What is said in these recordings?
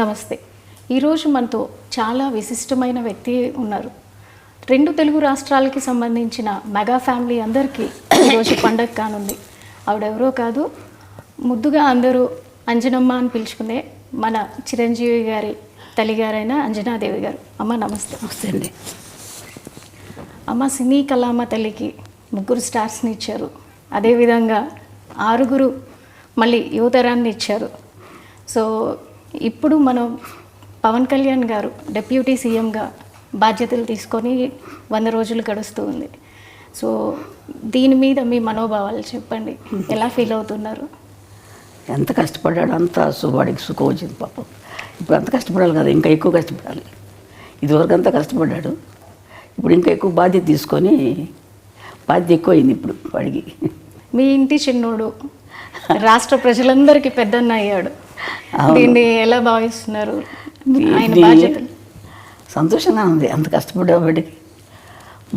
నమస్తే. ఈరోజు మనతో చాలా విశిష్టమైన వ్యక్తి ఉన్నారు. 2 తెలుగు రాష్ట్రాలకి సంబంధించిన మెగా ఫ్యామిలీ అందరికీ ఈరోజు పండగ కానుంది. ఆవిడెవరో కాదు, ముద్దుగా అందరూ అంజనమ్మ అని పిలుచుకునే మన చిరంజీవి గారి తల్లిగారైన అంజనాదేవి గారు. అమ్మ నమస్తే. నమస్తే అండి. అమ్మ సినీ కళామ తల్లికి 3 స్టార్స్ని ఇచ్చారు. అదేవిధంగా 6 మళ్ళీ యువతరాన్ని ఇచ్చారు. సో ఇప్పుడు మనం పవన్ కళ్యాణ్ గారు డిప్యూటీ సీఎంగా బాధ్యతలు తీసుకొని 100 రోజులు గడుస్తూ ఉంది. సో దీని మీద మీ మనోభావాలు చెప్పండి. ఎలా ఫీల్ అవుతున్నారు? ఎంత కష్టపడ్డాడు అంత వాడికి సుఖం వచ్చింది పాపం. ఇప్పుడు అంత కష్టపడాలి కదా, ఇంకా ఎక్కువ కష్టపడాలి. ఇదివరకు అంతా కష్టపడ్డాడు, ఇప్పుడు ఇంకా ఎక్కువ బాధ్యత తీసుకొని బాధ్యత ఎక్కువైంది ఇప్పుడు వాడికి. మీ ఇంటి చిన్నోడు రాష్ట్ర ప్రజలందరికీ పెద్దన్న అయ్యాడు. దీన్ని ఎలా భావిస్తున్నారు? ఆయన బాధ్యతలు సంతోషంగా ఉంది. అంత కష్టపడ్డా వాడికి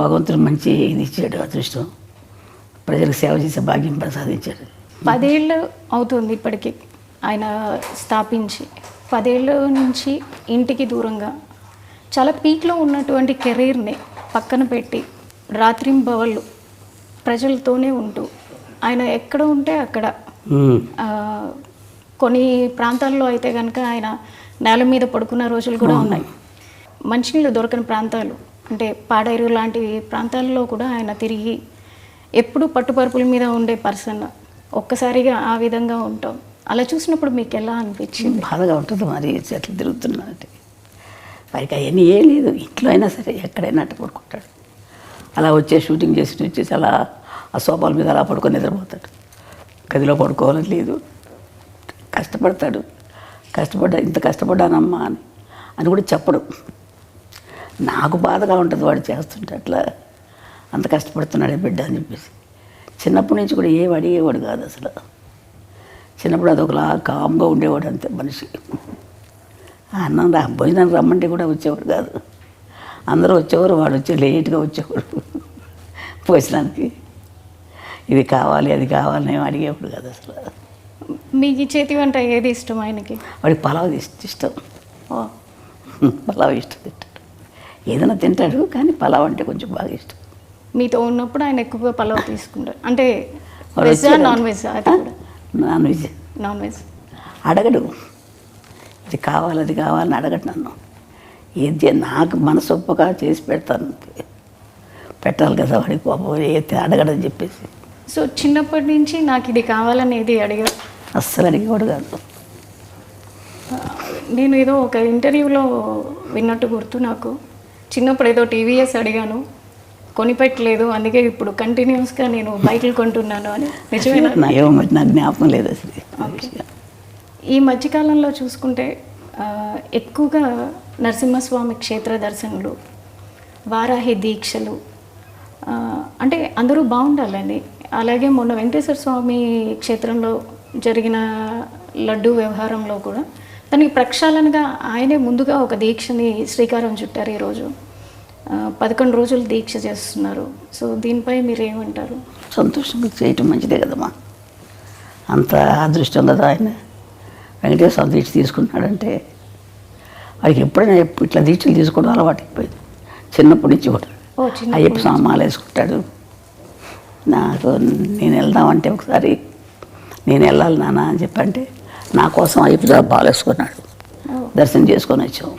భగవంతుడు మంచి ఇది ఇచ్చాడు, అదృష్టం. ప్రజలకు సేవ చేసే భాగ్యం ప్రసాదించాడు. 10 ఏళ్ళు అవుతుంది ఇప్పటికీ ఆయన స్థాపించి. 10 ఏళ్ళ నుంచి ఇంటికి దూరంగా చాలా పీక్లో ఉన్నటువంటి కెరీర్ని పక్కన పెట్టి రాత్రింబవళ్ళు ప్రజలతోనే ఉంటూ ఆయన ఎక్కడ ఉంటే అక్కడ, కొన్ని ప్రాంతాల్లో అయితే కనుక ఆయన నేల మీద పడుకున్న రోజులు కూడా ఉన్నాయి. మంచినీళ్ళు దొరకని ప్రాంతాలు అంటే పాడేరు లాంటి ప్రాంతాల్లో కూడా ఆయన తిరిగి ఎప్పుడు పట్టుపరుపుల మీద ఉండే పర్సన్. ఒక్కసారిగా ఆ విధంగా ఉంటాం. అలా చూసినప్పుడు మీకు ఎలా అనిపించింది? బాధగా ఉంటుంది. మరి చెట్లు తిరుగుతున్నానంటే వారికి అవన్నీ ఏ లేదు. ఇంట్లో అయినా సరే ఎక్కడైనా అట్ట పడుకుంటాడు. అలా షూటింగ్ వచ్చేసి అలా ఆ సోఫాల మీద అలా పడుకొని నిద్రపోతాడు. గదిలో పడుకోవాలని లేదు. కష్టపడతాడు. ఇంత కష్టపడ్డానమ్మా అని కూడా చెప్పడు. నాకు బాధగా ఉంటుంది వాడు చేస్తుంటే, అట్లా అంత కష్టపడుతున్నాడే బిడ్డ అని చెప్పేసి. చిన్నప్పటి నుంచి కూడా ఏం అడిగేవాడు కాదు అసలు. చిన్నప్పుడు అదొకలా కామ్గా ఉండేవాడు అంతే మనిషి. అన్నం భోజనానికి రమ్మంటే కూడా వచ్చేవాడు కాదు. అందరూ వచ్చేవారు, వాడు లేట్గా వచ్చేవాడు భోజనానికి. ఇది కావాలి అది కావాలని ఏం అడిగేవాడు కాదు అసలు. మీకు చేతి వంట ఏది ఇష్టం ఆయనకి? వాడికి పలావ్ ఇష్టం. పలావ్ ఇష్టం తింటాడు. ఏదైనా తింటాడు కానీ పలావ్ అంటే కొంచెం బాగా ఇష్టం. మీతో ఉన్నప్పుడు ఆయన ఎక్కువగా పలావ్ తీసుకుంటారు అంటే veg non veg? Non veg. Non veg అడగడు. ఇది కావాలి అది కావాలని అడగడు నన్ను. ఏది నాకు మనసు ఒప్పగా చేసి పెడతాను. పెట్టాలి కదా వాడికి పాపం, ఏది అడగడని చెప్పేసి. సో చిన్నప్పటి నుంచి నాకు ఇది కావాలని ఏది అడిగారు? అస్సలు అడిగేవాడు కాదు. నేను ఏదో ఒక ఇంటర్వ్యూలో విన్నట్టు గుర్తు నాకు. చిన్నప్పుడు ఏదో టీవీఎస్ అడిగాను, కొనిపెట్టలేదు, అందుకే ఇప్పుడు కంటిన్యూస్గా నేను బైకులు కొంటున్నాను అని. నిజమేనా? నాకు జ్ఞాపకం లేదు అసలు. ఈ మధ్యకాలంలో చూసుకుంటే ఎక్కువగా నరసింహస్వామి క్షేత్ర దర్శనలు, వారాహి దీక్షలు, అంటే అందరూ బాగుండాలని. అలాగే మొన్న వెంకటేశ్వర స్వామి క్షేత్రంలో జరిగిన లడ్డు వ్యవహారంలో కూడా దానికి ప్రక్షాళనగా ఆయనే ముందుగా ఒక దీక్షని శ్రీకారం చుట్టారు. ఈరోజు 11 రోజులు దీక్ష చేస్తున్నారు. సో దీనిపై మీరు ఏమంటారు? సంతోషంగా చేయటం మంచిదే కదమ్మా. అంత అదృష్టం కదా ఆయన. వెంకటేశ్వర స్వామి దీక్ష తీసుకున్నాడంటే వాడికి ఎప్పుడైనా ఇట్లా దీక్షలు తీసుకోవడం అలవాటు అయిపోయింది. చిన్నప్పటి నుంచి కూడా అయ్యప్ప స్వామి మాల వేసుకుంటాడు. నాకు నేను వెళ్దామంటే ఒకసారి నేను వెళ్ళాలి నాన్న అని చెప్పంటే నా కోసం అయ్యప్ప స్వామి మాల వేసుకున్నాడు. దర్శనం చేసుకొని వచ్చాము.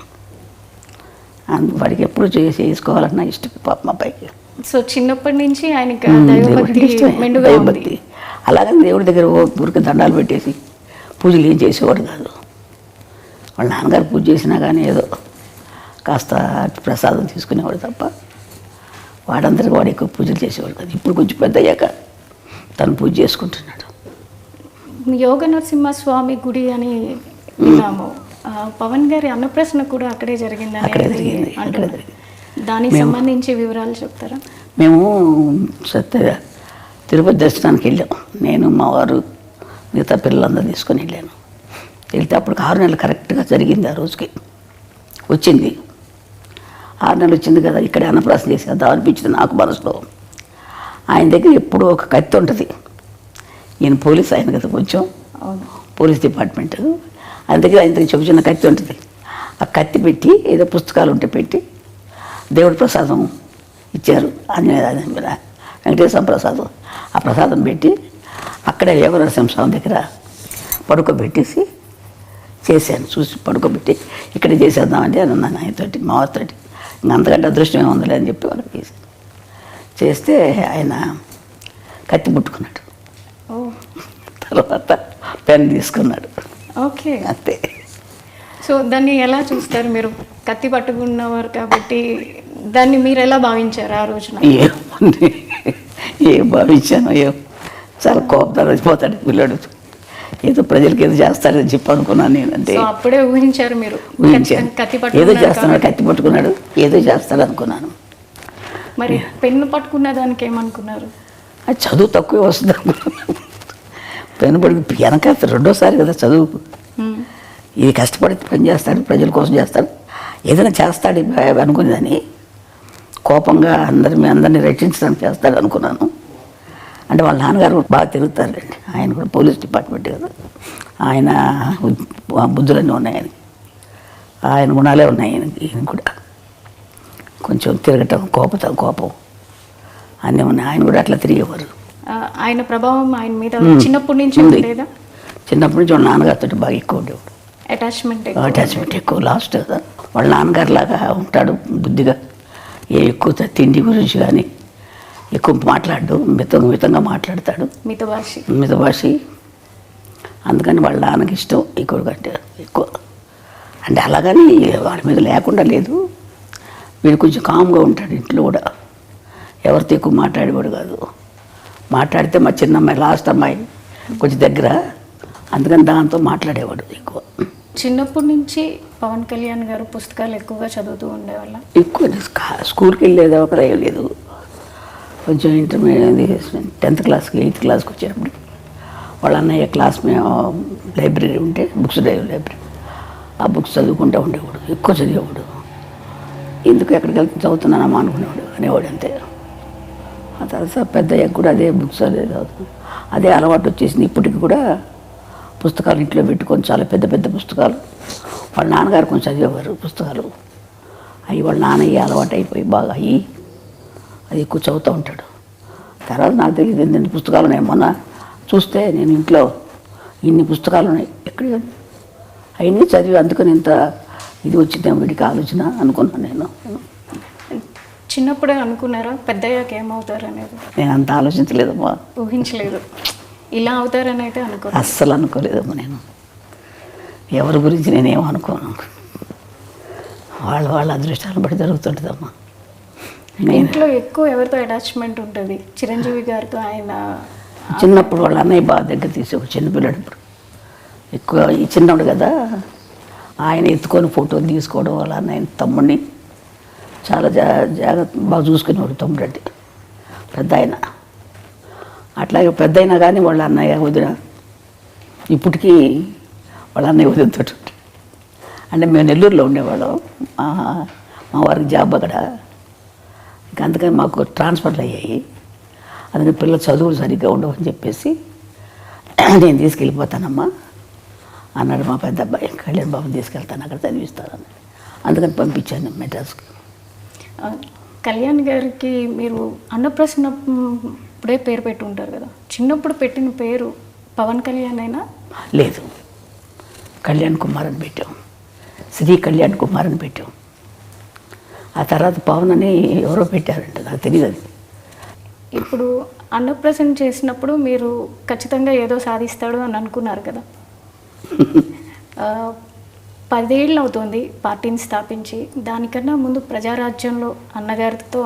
వాడికి ఎప్పుడు చేసుకోవాలన్నా ఇష్టం పాప మా పైకి. సో చిన్నప్పటి నుంచి ఆయనకి దైవభక్తి. అలాగని దేవుడి దగ్గర ఊరికి దండాలు పెట్టేసి పూజలు ఏం చేసేవాడు కాదు. వాళ్ళ నాన్నగారు పూజ చేసినా కానీ ఏదో కాస్త ప్రసాదం తీసుకునేవాడు తప్ప వాడందరికీ వాడు ఎక్కువ పూజలు చేసేవాడు కాదు. ఇప్పుడు కొంచెం పెద్ద అయ్యాక తను పూజ చేసుకుంటున్నాడు. యోగ నరసింహస్వామి గుడి అని విన్నాము. పవన్ గారి అన్నప్రసన్న కూడా అక్కడే జరిగిందని. అక్కడే జరిగింది. దానికి సంబంధించి వివరాలు చెప్తారా? మేము తిరుపతి దర్శనానికి వెళ్ళాం. నేను మా వారు మిగతా పిల్లలందరూ తీసుకొని వెళ్ళాను. వెళ్తే అప్పుడు 6 నెలలు కరెక్ట్గా జరిగింది. ఆ రోజుకి వచ్చింది. 6 నెలలు వచ్చింది కదా, ఇక్కడే అన్నప్రాసన చేసేద్దాం అనిపించింది నాకు మనసులో. ఆయన దగ్గర ఎప్పుడూ ఒక కత్తి ఉంటుంది. ఈయన పోలీస్ ఆయన కదా, కొంచెం పోలీస్ డిపార్ట్మెంట్. అందుకే ఇంత చిన్న కత్తి ఉంటుంది. ఆ కత్తి పెట్టి ఏదో పుస్తకాలు ఉంటే పెట్టి దేవుడి ప్రసాదం ఇచ్చారు. వెంకటేశ్వర ప్రసాదం. ఆ ప్రసాదం పెట్టి అక్కడే యోగ నరసింహస్వామి దగ్గర పడుకోబెట్టేసి చేశాను. చూసి పడుకోబెట్టి ఇక్కడ చేసేద్దామంటే అని ఉన్నాను ఆయనతోటి, మా వారితోటి. ఇంకా అంతకంటే అదృష్టం ఏముందిలే అని చెప్పి వాళ్ళకి చేశాను. చేస్తే ఆయన కత్తి పుట్టుకున్నాడు. తర్వాత పెన్ తీసుకున్నాడు. ఓకే, అంతే. సో దాన్ని ఎలా చూస్తారు మీరు? కత్తి పట్టుకున్నవారు కాబట్టి దాన్ని మీరు ఎలా భావించారు ఆ రోజున? ఏం భావించాను, చాలా కోపంతో వచ్చిపోతాడు పిల్లడు, ఏదో ప్రజలకి ఏదో చేస్తాడని చెప్పి అనుకున్నాను నేను. అంటే అప్పుడే ఊహించారు మీరు? కత్తి ఏదో చేస్తున్నాడు, కత్తి పట్టుకున్నాడు, ఏదో చేస్తాడు అనుకున్నాను. మరి పెన్ను పట్టుకున్న దానికి ఏమనుకున్నారు? అది చదువు తక్కువే వస్తుంది అనుకున్నాను. పెన్ను పట్టుకు వెనక రెండోసారి కదా చదువు. ఇది కష్టపడి పని చేస్తాడు, ప్రజల కోసం చేస్తాడు, ఏదైనా చేస్తాడు అనుకునేదని. కోపంగా అందరినీ రక్షించడానికి చేస్తాడు అనుకున్నాను. అంటే వాళ్ళ నాన్నగారు బాగా తిరుగుతారండి. ఆయన కూడా పోలీస్ డిపార్ట్మెంట్ కదా, ఆయన బుద్ధులన్నీ ఉన్నాయి ఆయనకి, ఆయన గుణాలే ఉన్నాయి ఈయన కూడా. కొంచెం తిరగటం, కోపం అన్నీ ఉన్నాయి. ఆయన కూడా అట్లా తిరిగేవారు. ఆయన ప్రభావం ఆయన మీద చిన్నప్పటి నుంచి ఉండేదా? చిన్నప్పటి నుంచి వాళ్ళ నాన్నగారితో బాగా ఎక్కువ ఉండేవాడు. అటాచ్మెంట్ ఎక్కువ. లాస్ట్ కదా వాళ్ళ నాన్నగారు లాగా ఉంటాడు బుద్ధిగా. ఎక్కువ తిండి గురించి కానీ ఎక్కువ మాట్లాడు, మితంగా మాట్లాడతాడు, మితభాషి. అందుకని వాళ్ళ నాన్నకి ఇష్టం ఎక్కువ కంటే ఎక్కువ. అంటే అలాగని వాడి మీద లేకుండా లేదు, వీడు కొంచెం కామ్గా ఉంటాడు. ఇంట్లో కూడా ఎవరితో ఎక్కువ మాట్లాడేవాడు కాదు. మాట్లాడితే మా చిన్నమ్మాయి, లాస్ట్ అమ్మాయి కొంచెం దగ్గర, అందుకని దాంతో మాట్లాడేవాడు ఎక్కువ. చిన్నప్పటి నుంచి పవన్ కళ్యాణ్ గారు పుస్తకాలు ఎక్కువగా చదువుతూ ఉండేవాళ్ళ? ఎక్కువ స్కూల్కి వెళ్ళేది ఒకరు లేదు. కొంచెం ఇంటర్మీడియట్ 10th క్లాస్కి 8th క్లాస్కి వచ్చేటప్పుడు వాళ్ళ అన్నయ్య క్లాస్ మేము లైబ్రరీ ఉంటే బుక్స్ లైబ్రరీ, ఆ బుక్స్ చదువుకుంటూ ఉండేవాడు. ఎక్కువ చదివేవాడు. ఎందుకు ఎక్కడికి వెళ్తే చదువుతున్నానమ్మా అనుకునేవాడు, అనేవాడు అంతే. ఆ తర్వాత పెద్దయ్యకు కూడా అదే బుక్స్ అదే చదువుతుంది, అదే అలవాటు వచ్చేసింది. ఇప్పటికి కూడా పుస్తకాలు ఇంట్లో పెట్టుకొని, చాలా పెద్ద పెద్ద పుస్తకాలు. వాళ్ళ నాన్నగారు కొంచెం చదివేవారు పుస్తకాలు. అవి వాళ్ళ నాన్నయ్య అలవాటు అయిపోయి బాగా అయ్యి అది ఎక్కువ చదువుతూ ఉంటాడు. తర్వాత నాకు తెలియదు ఎన్ని పుస్తకాలు ఉన్నాయి. మొన్న చూస్తే నేను ఇంట్లో ఇన్ని పుస్తకాలు ఉన్నాయి, ఎక్కడ అవన్నీ చదివి అందుకని ఇంత ఇది వచ్చిందేమో వీడికి ఆలోచన అనుకున్నాను నేను. చిన్నప్పుడే అనుకున్నారా పెద్దయ్యాక ఏమవుతారు అనేది? నేను అంత ఆలోచించలేదమ్మా, ఊహించలేదు. ఇలా అవుతారని అయితే అస్సలు అనుకోలేదమ్మా. నేను ఎవరి గురించి నేనేమో అనుకోను. వాళ్ళ అదృష్టాలను బట్టి జరుగుతుంటుందమ్మా. ఇంట్లో ఎక్కువ ఎవరితో అటాచ్మెంట్ ఉంటుంది? చిరంజీవి గారితో. ఆయన చిన్నప్పుడు వాళ్ళ అన్నయ్య బాగా దగ్గర తీసి, చిన్నపిల్లడప్పుడు ఎక్కువ, ఈ చిన్నప్పుడు కదా ఆయన ఎత్తుకొని ఫోటోలు తీసుకోవడం, వాళ్ళ అన్నయ్య తమ్ముడిని చాలా జాగ్రత్త బాగా చూసుకునేవాడు. తమ్ముడు అంటే పెద్ద ఆయన. అట్లాగే పెద్ద అయినా కానీ వాళ్ళ అన్నయ్య వదిన ఇప్పటికీ వాళ్ళ అన్నయ్య వదినతో అంటే మేము నెల్లూరులో ఉండేవాళ్ళం. మా వారికి జాబ్ అక్కడ. ఇంకా అందుకని మాకు ట్రాన్స్ఫర్లు అయ్యాయి. అందుకని పిల్లలు చదువులు సరిగ్గా ఉండవని చెప్పేసి నేను తీసుకెళ్ళిపోతానమ్మా అన్నాడు మా పెద్ద అబ్బాయి. కళ్యాణ్ బాబుని తీసుకెళ్తాను, అక్కడ చదివిస్తానని. అందుకని పంపించాను మెడ్రాస్కి. కళ్యాణ్ గారికి మీరు అన్నప్రసన్న ఇప్పుడే పేరు పెట్టి ఉంటారు కదా, చిన్నప్పుడు పెట్టిన పేరు పవన్ కళ్యాణ్ అయినా? లేదు, కళ్యాణ్ కుమార్ అని పెట్టాం. శ్రీ కళ్యాణ్ కుమార్ అని పెట్టాం. ఆ తర్వాత పవన్ అని ఎవరో పెట్టారంట, నాకు తెలియదు అది. ఇప్పుడు అన్నప్రసన్న చేసినప్పుడు మీరు ఖచ్చితంగా ఏదో సాధిస్తాడు అని అనుకున్నారు కదా. 10 ఏళ్ళు అవుతుంది పార్టీని స్థాపించి. దానికన్నా ముందు ప్రజారాజ్యంలో అన్నగారితో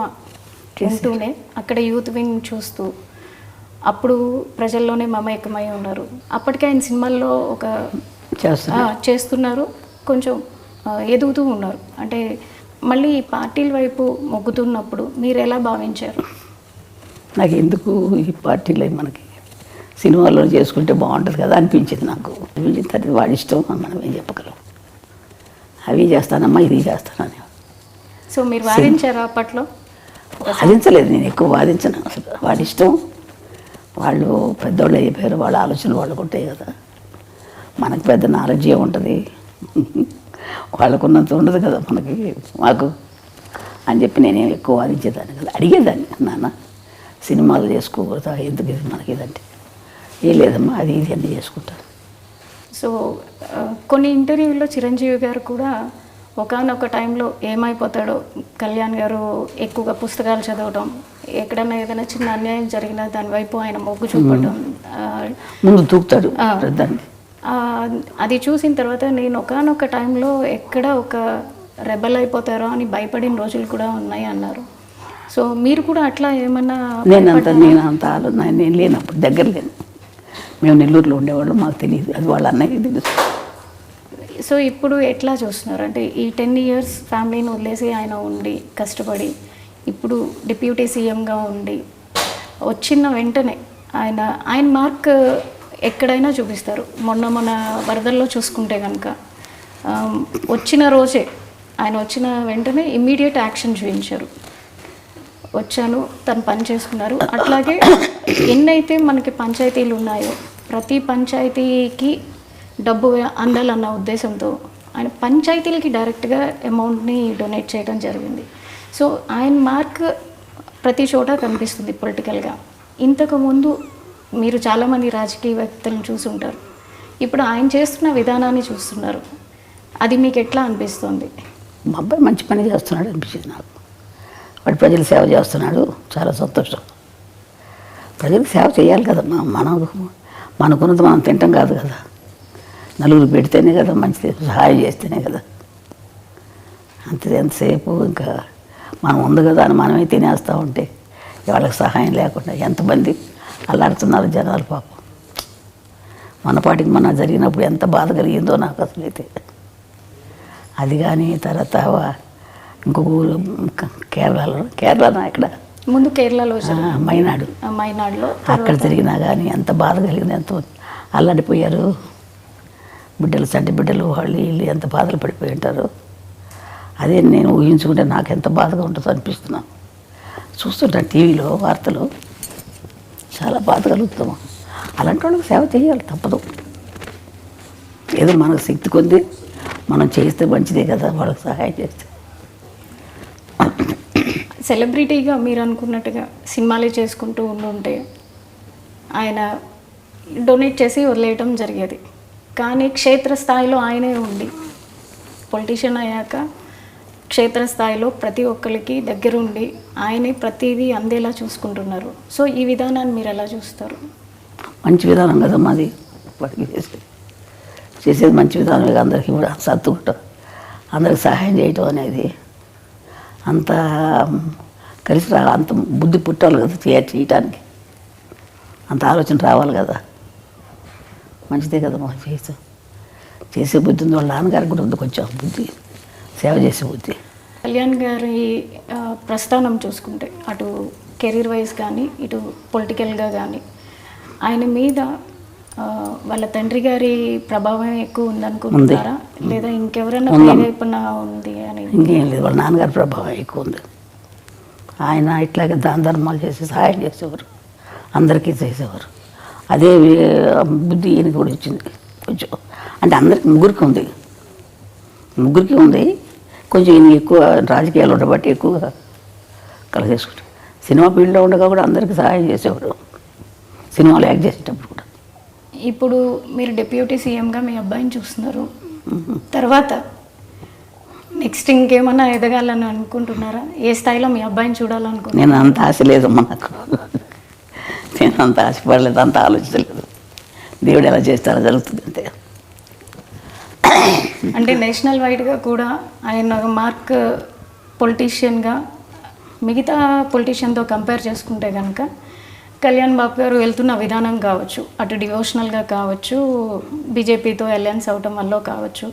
ఉంటూనే అక్కడ యూత్ వింగ్ చూస్తూ అప్పుడు ప్రజల్లోనే మమేకమై ఉన్నారు. అప్పటికే ఆయన సినిమాల్లో ఒక చేస్తున్నారు, కొంచెం ఎదుగుతూ ఉన్నారు. అంటే మళ్ళీ పార్టీల వైపు మొగ్గుతున్నప్పుడు మీరు ఎలా భావించారు? నాకు ఎందుకు ఈ పార్టీలు మనకి సినిమాల్లో చేసుకుంటే బాగుంటుంది కదా అనిపించింది నాకు. అనిపించిన వాడి ఇష్టం, మనం ఏం చెప్పగలం. అవి చేస్తానమ్మా, ఇది చేస్తానని. సో మీరు వాదించారా అప్పట్లో? వాదించలేదు, నేను ఎక్కువ వాదించను అసలు. వాడి ఇష్టం, వాళ్ళు పెద్దవాళ్ళు అయిపోయారు, వాళ్ళ ఆలోచనలు వాళ్ళకు ఉంటాయి కదా. మనకు పెద్ద నాలెడ్జ్ ఉంటుంది, వాళ్ళకున్నంత ఉండదు కదా మనకి మాకు అని చెప్పి నేనేం ఎక్కువ వాదించేదాన్ని కదా. అడిగేదాన్ని, నాన్న సినిమాలు చేసుకోకూడదా, ఎందుకు ఇది మనకి ఇదంటే, ఏం లేదమ్మా అది ఇది అన్నీ చేసుకుంటాను. సో కొన్ని ఇంటర్వ్యూల్లో చిరంజీవి గారు కూడా ఒకానొక టైంలో ఏమైపోతాడో, కళ్యాణ్ గారు ఎక్కువగా పుస్తకాలు చదవడం, ఎక్కడన్నా ఏదైనా చిన్న అన్యాయం జరిగినా దాని వైపు ఆయన మొగ్గు చూపడం, ముందు దూకుతాడు దాన్ని. అది చూసిన తర్వాత నేను ఒకానొక టైంలో ఎక్కడ ఒక రెబల్ అయిపోతారో అని భయపడిన రోజులు కూడా ఉన్నాయి అన్నారు. సో మీరు కూడా అట్లా ఏమన్నా? నేను లేనప్పుడు దగ్గర లేను, మేము నెల్లూరులో ఉండేవాళ్ళు, మాకు తెలియదు, అది వాళ్ళ అన్నయ్య తెలుసు. సో ఇప్పుడు ఎట్లా చూస్తున్నారు అంటే ఈ 10 years ఫ్యామిలీని వదిలేసి ఆయన ఉండి కష్టపడి ఇప్పుడు డిప్యూటీ సీఎంగా ఉండి వచ్చిన వెంటనే ఆయన మార్క్ ఎక్కడైనా చూపిస్తారు. మొన్న వరదల్లో చూసుకుంటే కనుక వచ్చిన రోజే ఆయన వచ్చిన వెంటనే ఇమ్మీడియట్ యాక్షన్ చూపించారు. వచ్చాను, తను పని చేసుకున్నారు. అట్లాగే ఎన్నైతే మనకి పంచాయతీలు ఉన్నాయో ప్రతి పంచాయతీకి డబ్బు అందాలన్న ఉద్దేశంతో ఆయన పంచాయతీలకి డైరెక్ట్గా అమౌంట్ని డొనేట్ చేయడం జరిగింది. సో ఆయన మార్క్ ప్రతి చోట కనిపిస్తుంది పొలిటికల్గా. ఇంతకుముందు మీరు చాలామంది రాజకీయవేత్తలను చూసుంటారు, ఇప్పుడు ఆయన చేస్తున్న విధానాన్ని చూస్తున్నారు, అది మీకు ఎట్లా అనిపిస్తుంది? మా అబ్బాయి మంచి పని చేస్తున్నాడు అనిపించింది నాకు. వాడు ప్రజలు సేవ చేస్తున్నాడు, చాలా సంతోషం. ప్రజలకు సేవ చేయాలి కదమ్మా, మనకున్నది మనం తింటాం కాదు కదా, నలుగురు పెడితేనే కదా మంచిది, సహాయం చేస్తేనే కదా. అంతే, ఎంతసేపు ఇంకా మనం ఉంది కదా అని మనమే తినేస్తూ ఉంటే వాళ్ళకి సహాయం లేకుండా ఎంతమంది అల్లాడుతున్నారు జనాలు పాపం. మన పాటికి మన జరిగినప్పుడు ఎంత బాధ కలిగిందో నాకు అసలు అయితే. అది కానీ తర్వాత ఇంకొక ఊరు కేరళలో ఇక్కడ ముందు కేరళలో మైనాడులో అక్కడ జరిగినా కానీ ఎంత బాధ కలిగింది, ఎంత అల్లాడిపోయారు బిడ్డలు, చంటి బిడ్డలు, వాళ్ళు వీళ్ళు ఎంత బాధలు పడిపోయి ఉంటారు. అదే నేను ఊహించుకుంటే నాకు ఎంత బాధగా ఉంటుందో అనిపిస్తున్నాను. చూస్తుంటాను టీవీలో వార్తలు, చాలా బాధ కలుగుతాము. అలాంటి వాళ్ళకి సేవ చేయాలి, తప్పదు. ఏదో మనకు శక్తి కొద్ది మనం చేస్తే మంచిదే కదా, వాళ్ళకి సహాయం చేస్తే. సెలబ్రిటీగా మీరు అనుకున్నట్టుగా సినిమాలే చేసుకుంటూ ఉంటే ఆయన డొనేట్ చేసి వదిలేయటం జరిగేది. కానీ క్షేత్రస్థాయిలో ఆయనే ఉండి పొలిటీషియన్ అయ్యాక క్షేత్రస్థాయిలో ప్రతి ఒక్కరికి దగ్గరుండి ఆయనే ప్రతిదీ అందేలా చూసుకుంటున్నారు. సో ఈ విధానాన్ని మీరు ఎలా చూస్తారు? మంచి విధానం కదా మాది, వాటికి చేసేది మంచి విధానం. అందరికీ కూడా సర్దుకుంటాం, అందరికి సహాయం చేయటం అనేది అంత కలిసి అంత బుద్ధి పుట్టాలి కదా చేయటానికి, అంత ఆలోచన రావాలి కదా. మంచిదే కదా మా చేసే బుద్ధి ఉంది. వాళ్ళ నాన్నగారికి కూడా ఉంది కొంచెం బుద్ధి, సేవ చేసే బుద్ధి. కళ్యాణ్ గారి ప్రస్థానం చూసుకుంటే అటు కెరీర్ వైజ్ కానీ ఇటు పొలిటికల్గా కానీ ఆయన మీద వాళ్ళ తండ్రి గారి ప్రభావం ఎక్కువ ఉందనుకుంటున్నారా, లేదా ఇంకెవరైనా ప్రేరేపణ ఉంది అని? ఇంకేం లేదు, వాళ్ళ నాన్నగారి ప్రభావం ఎక్కువ ఉంది. ఆయన ఇట్లాగే దాన ధర్మాలు చేసి సహాయం చేసేవారు, అందరికీ చేసేవారు. అదే బుద్ధి ఈయనకి కూడా ఇచ్చింది కొంచెం. అంటే అందరికి ముగ్గురికి ఉంది కొంచెం. ఈయన ఎక్కువ రాజకీయాలు ఉండబట్టి ఎక్కువగా కలిగేసుకుంటారు. సినిమా ఫీల్డ్లో ఉండగా కూడా అందరికీ సహాయం చేసేవాడు, సినిమాలో యాక్ట్ చేసేటప్పుడు కూడా. ఇప్పుడు మీరు డిప్యూటీ సీఎంగా మీ అబ్బాయిని చూస్తున్నారు, తర్వాత నెక్స్ట్ ఇంకేమన్నా ఎదగాలని అనుకుంటున్నారా? ఏ స్థాయిలో మీ అబ్బాయిని చూడాలనుకుంటున్నారు? నేను అంత ఆశ లేదమ్మా నాకు, నేను అంత ఆశపడలేదు, అంత ఆలోచించలేదు. దేవుడు ఎలా చేస్తారో జరుగుతుంది అంతే. అంటే నేషనల్ వైడ్గా కూడా ఆయన మార్క్ పొలిటీషియన్గా మిగతా పొలిటీషియన్తో కంపేర్ చేసుకుంటే కనుక కళ్యాణ్ బాబు గారు వెళ్తున్న విధానం కావచ్చు, అటు డివోషనల్గా కావచ్చు, బీజేపీతో అలయన్స్ అవటం వల్ల కావచ్చు,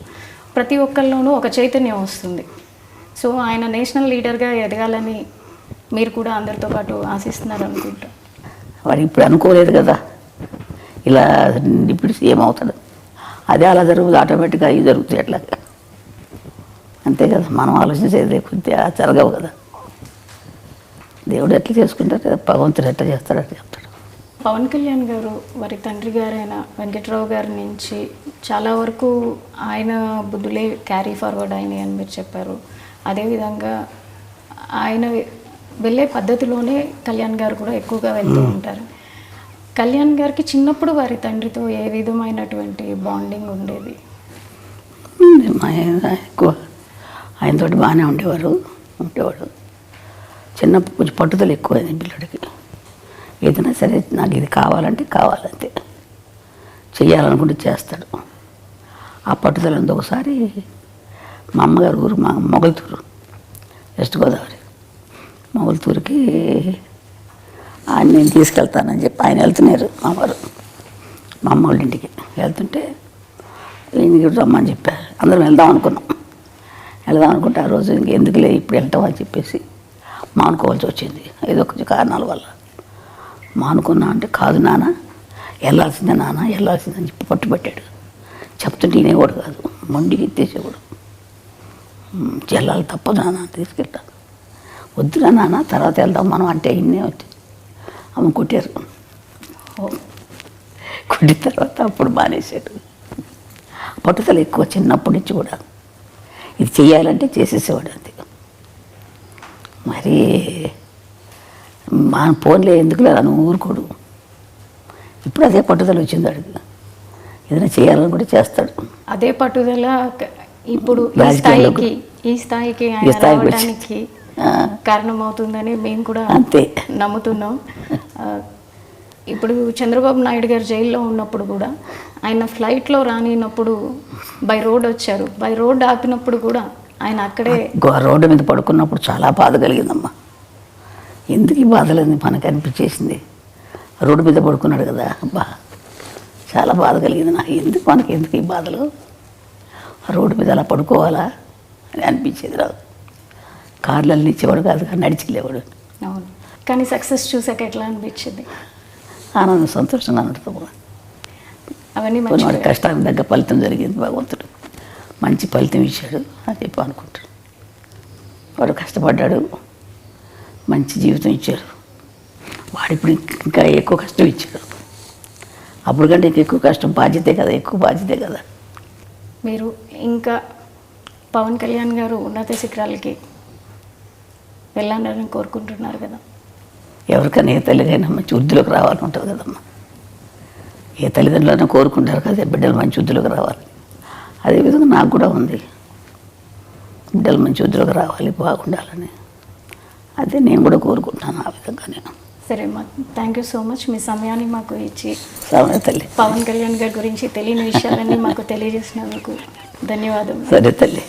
ప్రతి ఒక్కరిలోనూ ఒక చైతన్యం వస్తుంది. సో ఆయన నేషనల్ లీడర్గా ఎదగాలని మీరు కూడా అందరితో పాటు ఆశిస్తున్నారు అనుకుంటా. వాడు ఇప్పుడు అనుకోలేదు కదా ఇలా డిప్యూటీ సీఎం అవుతాడు, అదే అలా జరుగుతుంది, ఆటోమేటిక్గా అవి జరుగుతాయి అట్లా. అంతే కదా, మనం ఆలోచించేది కొద్దిగా జరగవు కదా. దేవుడు ఎట్లా చేసుకుంటారు, భగవంతుడు ఎట్లా చేస్తాడు అట్లా చెప్తాడు. పవన్ కళ్యాణ్ గారు వారి తండ్రి గారైన వెంకట్రావు గారి నుంచి చాలా వరకు ఆయన బుద్ధులే క్యారీ ఫార్వర్డ్ అయినాయి అని మీరు చెప్పారు. అదేవిధంగా ఆయన వెళ్ళే పద్ధతిలోనే కళ్యాణ్ గారు కూడా ఎక్కువగా వెళ్తూ ఉంటారు. కళ్యాణ్ గారికి చిన్నప్పుడు వారి తండ్రితో ఏ విధమైనటువంటి బాండింగ్ ఉండేది? ఎక్కువ ఆయనతోటి బాగానే ఉండేవాడు. చిన్నప్పుడు కొంచెం పట్టుదల ఎక్కువైంది పిల్లడికి. ఏదైనా సరే నాకు ఇది కావాలంటే కావాలంతే, చెయ్యాలనుకుంటే చేస్తాడు. ఆ పట్టుదలంతా ఒకసారి మా అమ్మగారు ఊరు మా మొగల్తూరు, వెస్ట్ గోదావరి మొగల్తూరుకి ఆయన నేను తీసుకెళ్తానని చెప్పి ఆయన వెళ్తున్నారు మా వారు, మా అమ్మ వాళ్ళ ఇంటికి వెళ్తుంటే ఈయనకి రమ్మని చెప్పారు. అందరం వెళ్దాం అనుకుంటే ఆ రోజు ఇంకెందుకులే ఇప్పుడు వెళ్తాం అని చెప్పేసి మానుకోవాల్సి వచ్చింది. ఏదో కొంచెం కారణాల వల్ల మానుకున్నా అంటే, కాదు నాన్న వెళ్ళాల్సిందే వెళ్ళాల్సిందని చెప్పి పట్టుబట్టాడు. చెప్తుంటే వినేవాడు కాదు, మొండికి ఎత్తేసేవాడు. వెళ్ళాలి తప్పదు నాన్న తీసుకెళ్తాను. వద్దురా నాన్న తర్వాత వెళ్దాం మనం అంటే ఇన్నే వచ్చి అమ్మ కొట్టారు. కొట్టిన తర్వాత అప్పుడు మానేశాడు. పట్టుదల ఎక్కువ చిన్నప్పటి నుంచి కూడా. ఇది చెయ్యాలంటే చేసేసేవాడు అంతే. మరి మా ఫోన్లే ఎందుకు లేదా నువ్వు ఊరుకోడు. ఇప్పుడు అదే పట్టుదల వచ్చింది అడిగి, ఏదైనా చేయాలని కూడా చేస్తాడు. అదే పట్టుదల ఇప్పుడు ఈ స్థాయికి రావడానికి కారణమవుతుందని మేము కూడా అంతే నమ్ముతున్నాం. ఇప్పుడు చంద్రబాబు నాయుడు గారు జైల్లో ఉన్నప్పుడు కూడా ఆయన ఫ్లైట్లో రానినప్పుడు బై రోడ్ వచ్చారు. బై రోడ్ ఆపినప్పుడు కూడా ఆయన అక్కడే రోడ్డు మీద పడుకున్నప్పుడు చాలా బాధ కలిగిందమ్మా. ఎందుకు ఈ బాధలేదు మనకు అనిపించేసింది. రోడ్డు మీద పడుకున్నాడు కదా, అబ్బా చాలా బాధ కలిగింది నాకు. ఎందుకు ఈ బాధలు, రోడ్డు మీద అలా పడుకోవాలా అని అనిపించేది. రాదు కార్లలో ఇచ్చేవాడు కాదు, నడిచిలేవాడు. అవును, కానీ సక్సెస్ చూసాక ఎట్లా అనిపించింది? ఆనందం, సంతోషంగా ఉంటుంది. అవన్నీ వాడి కష్టానికి తగ్గ ఫలితం జరిగింది. భగవంతుడు మంచి ఫలితం ఇచ్చాడు అని చెప్పి అనుకుంటాడు. వాడు కష్టపడ్డాడు, మంచి జీవితం ఇచ్చారు. వాడు ఇప్పుడు ఇంకా ఎక్కువ కష్టం ఇచ్చాడు. అప్పుడు కంటే ఎక్కువ కష్టం బాధ్యతే కదా, ఎక్కువ బాధ్యతే కదా. మీరు ఇంకా పవన్ కళ్యాణ్ గారు ఉన్నత శిఖరాలకి వెళ్ళాలని కోరుకుంటున్నారు కదా. ఎవరికైనా ఏ తల్లిదైనా మంచి వృద్ధిలోకి రావాలని ఉంటుంది కదమ్మా. ఏ తల్లిదండ్రులైనా కోరుకుంటారు కదా బిడ్డలు మంచి వృద్ధిలోకి రావాలి. అదేవిధంగా నాకు కూడా ఉంది, బిడ్డలు మంచి వృద్ధిలోకి రావాలి, బాగుండాలని. అదే నేను కూడా కోరుకుంటున్నాను ఆ విధంగా. నేను సరే అమ్మా, థ్యాంక్ యూ సో మచ్. మీ సమయాన్ని మాకు ఇచ్చి తల్లి పవన్ కళ్యాణ్ గారి గురించి తెలియని విషయాలన్నీ మాకు తెలియజేసినందుకు ధన్యవాదాలు. సరే తల్లి.